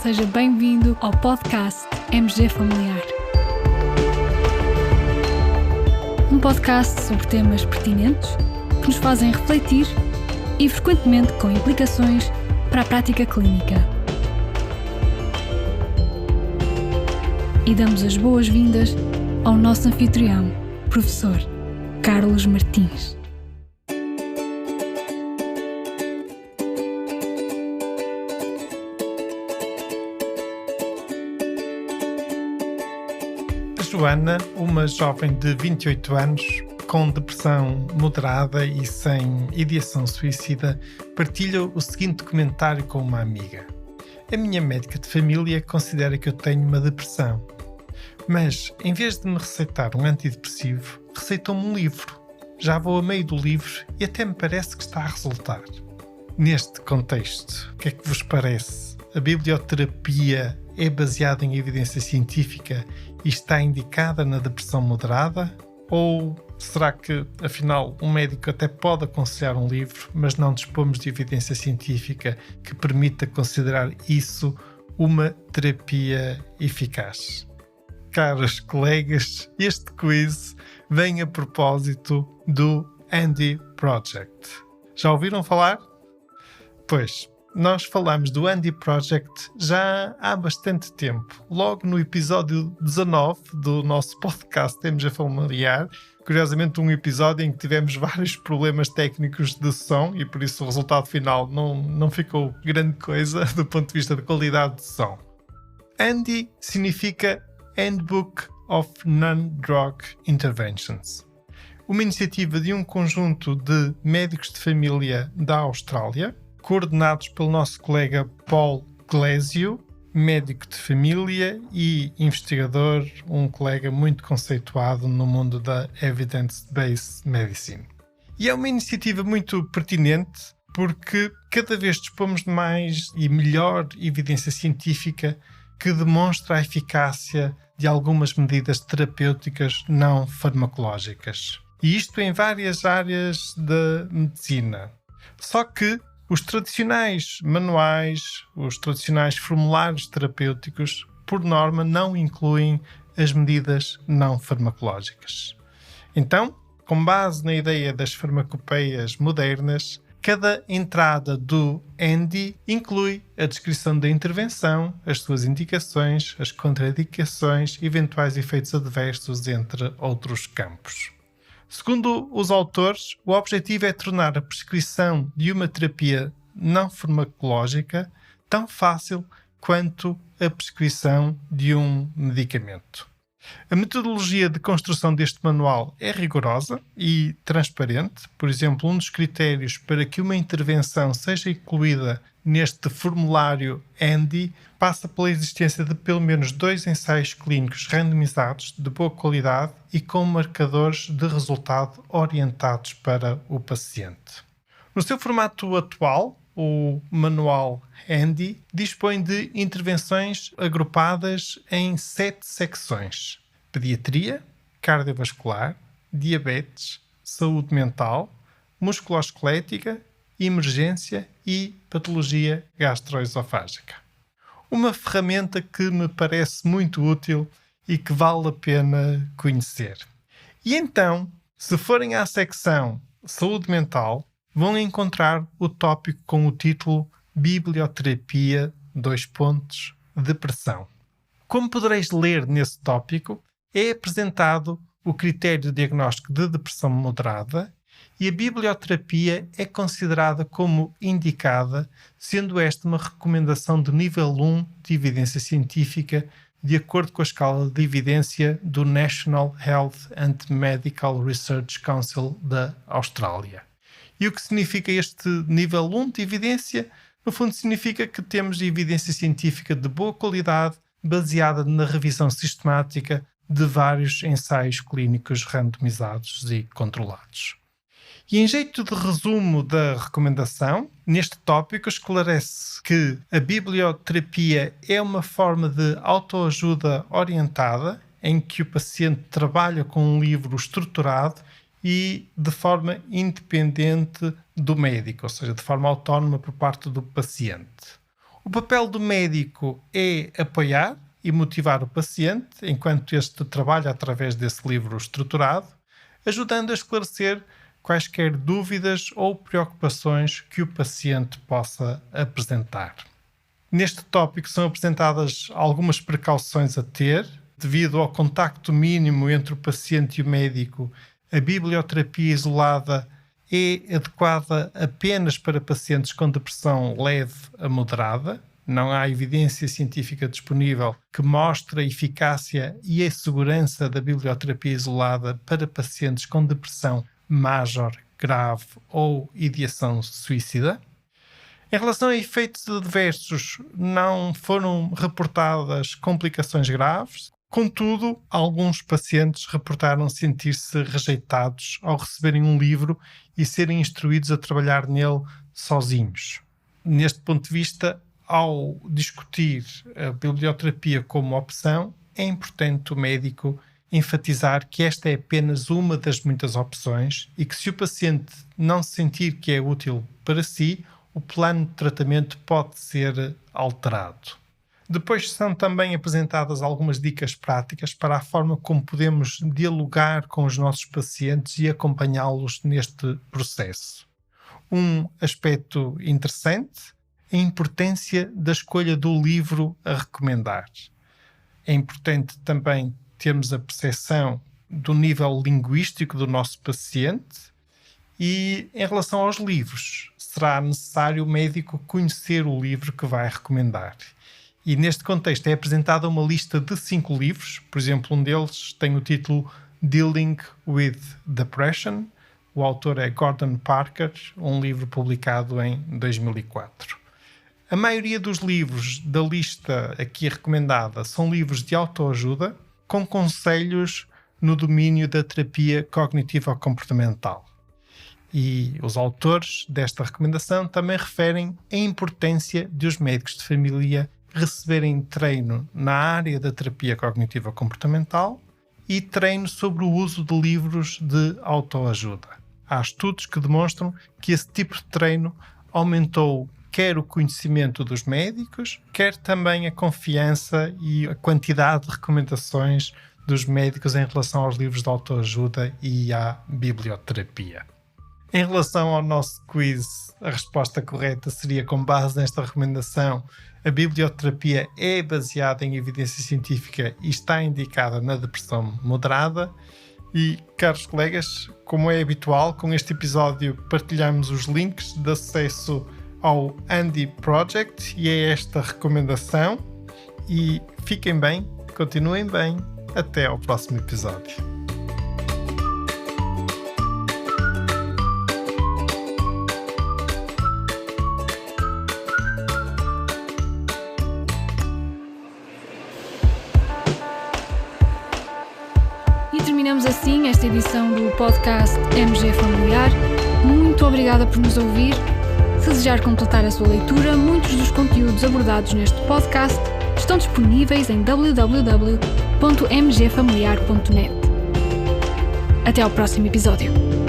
seja bem-vindo ao podcast MG Familiar. Um podcast sobre temas pertinentes que nos fazem refletir e frequentemente com implicações para a prática clínica. E damos as boas-vindas ao nosso anfitrião, professor Carlos Martins. Joana, uma jovem de 28 anos, com depressão moderada e sem ideação suicida, partilha o seguinte comentário com uma amiga. A minha médica de família considera que eu tenho uma depressão, mas em vez de me receitar um antidepressivo, receitou-me um livro. Já vou a meio do livro e até me parece que está a resultar. Neste contexto, o que é que vos parece? A biblioterapia é baseada em evidência científica e está indicada na depressão moderada? Ou será que, afinal, um médico até pode aconselhar um livro, mas não dispomos de evidência científica que permita considerar isso uma terapia eficaz? Caros colegas, este quiz vem a propósito do Andy Project. Já ouviram falar? Pois, nós falamos do Andy Project já há bastante tempo, logo no episódio 19 do nosso podcast MG Familiar. Curiosamente, um episódio em que tivemos vários problemas técnicos de som e por isso o resultado final não ficou grande coisa do ponto de vista de qualidade de som. Andy significa Handbook of Non-Drug Interventions, uma iniciativa de um conjunto de médicos de família da Austrália, coordenados pelo nosso colega Paul Glasziou, médico de família e investigador, um colega muito conceituado no mundo da Evidence-Based Medicine. E é uma iniciativa muito pertinente porque cada vez dispomos de mais e melhor evidência científica que demonstra a eficácia de algumas medidas terapêuticas não farmacológicas. E isto em várias áreas da medicina. Só que os tradicionais manuais, os tradicionais formulários terapêuticos, por norma, não incluem as medidas não farmacológicas. Então, com base na ideia das farmacopeias modernas, cada entrada do Andy inclui a descrição da intervenção, as suas indicações, as contraindicações, eventuais efeitos adversos, entre outros campos. Segundo os autores, o objetivo é tornar a prescrição de uma terapia não farmacológica tão fácil quanto a prescrição de um medicamento. A metodologia de construção deste manual é rigorosa e transparente. Por exemplo, um dos critérios para que uma intervenção seja incluída neste formulário Andy passa pela existência de pelo menos 2 ensaios clínicos randomizados de boa qualidade e com marcadores de resultado orientados para o paciente. No seu formato atual, o manual Andy dispõe de intervenções agrupadas em 7 secções: pediatria, cardiovascular, diabetes, saúde mental, musculoesquelética, emergência e patologia gastroesofágica. Uma ferramenta que me parece muito útil e que vale a pena conhecer. E então, se forem à secção saúde mental, vão encontrar o tópico com o título Biblioterapia, depressão. Como podereis ler nesse tópico, é apresentado o critério de diagnóstico de depressão moderada e a biblioterapia é considerada como indicada, sendo esta uma recomendação de nível 1 de evidência científica, de acordo com a escala de evidência do National Health and Medical Research Council da Austrália. E o que significa este nível 1 de evidência? No fundo, significa que temos evidência científica de boa qualidade, baseada na revisão sistemática de vários ensaios clínicos randomizados e controlados. E em jeito de resumo da recomendação, neste tópico esclarece que a biblioterapia é uma forma de autoajuda orientada, em que o paciente trabalha com um livro estruturado e de forma independente do médico, ou seja, de forma autónoma por parte do paciente. O papel do médico é apoiar e motivar o paciente, enquanto este trabalha através desse livro estruturado, ajudando a esclarecer quaisquer dúvidas ou preocupações que o paciente possa apresentar. Neste tópico são apresentadas algumas precauções a ter. Devido ao contacto mínimo entre o paciente e o médico, a biblioterapia isolada é adequada apenas para pacientes com depressão leve a moderada. Não há evidência científica disponível que mostre a eficácia e a segurança da biblioterapia isolada para pacientes com depressão major, grave ou ideação suicida. Em relação a efeitos adversos, não foram reportadas complicações graves. Contudo, alguns pacientes reportaram sentir-se rejeitados ao receberem um livro e serem instruídos a trabalhar nele sozinhos. Neste ponto de vista, ao discutir a biblioterapia como opção, é importante o médico enfatizar que esta é apenas uma das muitas opções e que, se o paciente não sentir que é útil para si, o plano de tratamento pode ser alterado. Depois são também apresentadas algumas dicas práticas para a forma como podemos dialogar com os nossos pacientes e acompanhá-los neste processo. Um aspecto interessante é a importância da escolha do livro a recomendar. É importante também termos a percepção do nível linguístico do nosso paciente e, em relação aos livros, será necessário o médico conhecer o livro que vai recomendar. E neste contexto é apresentada uma lista de 5 livros. Por exemplo, um deles tem o título Dealing with Depression. O autor é Gordon Parker, um livro publicado em 2004. A maioria dos livros da lista aqui recomendada são livros de autoajuda com conselhos no domínio da terapia cognitivo-comportamental. E os autores desta recomendação também referem a importância de os médicos de família receberem treino na área da terapia cognitiva-comportamental e treino sobre o uso de livros de autoajuda. Há estudos que demonstram que esse tipo de treino aumentou quer o conhecimento dos médicos, quer também a confiança e a quantidade de recomendações dos médicos em relação aos livros de autoajuda e à biblioterapia. Em relação ao nosso quiz, a resposta correta seria, com base nesta recomendação, a biblioterapia é baseada em evidência científica e está indicada na depressão moderada. E, caros colegas, como é habitual, com este episódio partilhamos os links de acesso ao Andy Project e é esta recomendação. E fiquem bem, continuem bem, até ao próximo episódio. Terminamos assim esta edição do podcast MG Familiar. Muito obrigada por nos ouvir. Se desejar completar a sua leitura, muitos dos conteúdos abordados neste podcast estão disponíveis em www.mgfamiliar.net. Até ao próximo episódio.